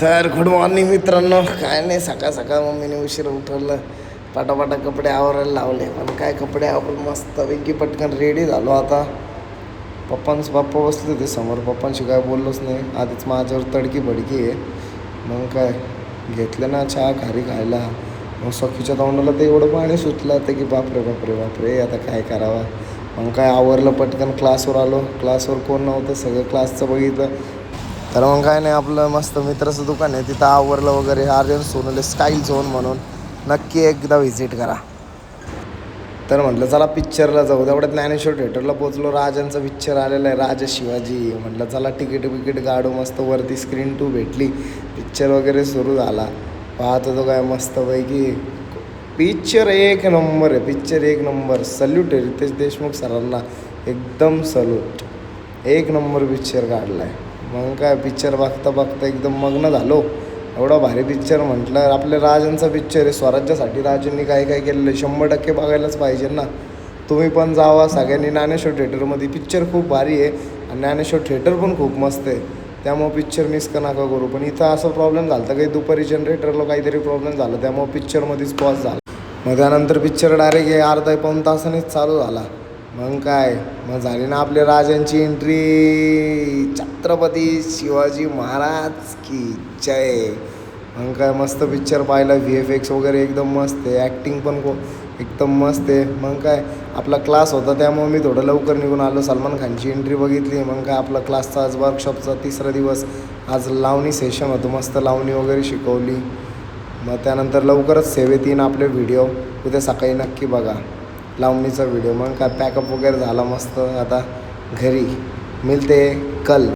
तर good morning मित्रांनो. काय नाही, सकाळ सकाळ मम्मीने उशीर उठवलं, पाटापाटा कपडे आवरायला लावले. पण काय कपडे आवरून मस्तपैकी पटकन रेडी झालो. आता पप्पा बसले होते समोर, पप्पांशी काय बोललोच नाही. आधीच माझ्यावर तडकी भडकी आहे. मग काय घेतलं ना चहा खारी खायला. मग सखीच्या तोंडाला ते एवढं पाणी सुटलं होतं की बापरे बापरे बापरे, आता काय करावं. मग काय आवरलं, पटकन क्लासवर आलो. क्लासवर कोण नव्हतं, सगळं क्लासचं बघितलं. तर मग काय नाही, आपलं मस्त मित्राचं दुकान आहे, तिथं आवरलं वगैरे. आर्यन सोनले स्टाईल झोन म्हणून, नक्की एकदा व्हिजिट करा. तर म्हटलं चला पिक्चरला जाऊ. तेवढ्यात ज्ञानेश्वर थिएटरला पोचलो. राजांचा पिक्चर आलेला आहे, राजा शिवाजी. म्हटलं चला तिकीट काढू. मस्त वरती स्क्रीन 2 भेटली, पिक्चर वगैरे सुरू झाला. पाहत होतो काय मस्तपैकी. पिक्चर एक नंबर आहे, पिक्चर एक नंबर. सल्यूट आहे रितेश देशमुख सरांना, एकदम सल्यूट. एक नंबर पिक्चर काढला आहे. मग काय पिक्चर बघता बघता एकदम मग्न झालो. एवढा भारी पिक्चर. म्हटलं आपल्या राजांचा पिक्चर आहे, स्वराज्यासाठी राजांनी काय काय केलेलं आहे, 100% बघायलाच पाहिजे ना. तुम्ही पण जावा सगळ्यांनी ज्ञानेश्वर थिएटरमध्ये. पिक्चर खूप भारी आहे आणि ज्ञानेश्वर थिएटर पण खूप मस्त आहे. त्यामुळं पिक्चर मिस का नका करू. पण इथं असं प्रॉब्लेम झाला होता काही, दुपारी जनरेटरला काहीतरी प्रॉब्लेम झाला, त्यामुळं पिक्चरमध्येच पॉज झाला. मग त्यानंतर पिक्चर डायरेक्ट अर्धा पाऊण तासानेच चालू झाला. मग काय, मग झाली ना आपल्या राजांची एंट्री. छत्रपती शिवाजी महाराज की जय. मग काय मस्त पिक्चर पाहिला. VFX वगैरे एकदम मस्त आहे, ॲक्टिंग पण एकदम मस्त आहे. मग काय आपला क्लास होता, त्यामुळे मी थोडं लवकर निघून आलो. सलमान खानची एंट्री बघितली. मग काय आपला क्लासचा आज वर्कशॉपचा 3रा दिवस. आज लावणी सेशन होतं, मस्त लावणी वगैरे शिकवली. मग त्यानंतर लवकरच सेवेत येईन आपले व्हिडिओ, उद्या सकाळी नक्की बघा लावणीचा व्हिडिओ. मग काय पॅकअप वगैरे झाला मस्त. आता घरी मिळते कल.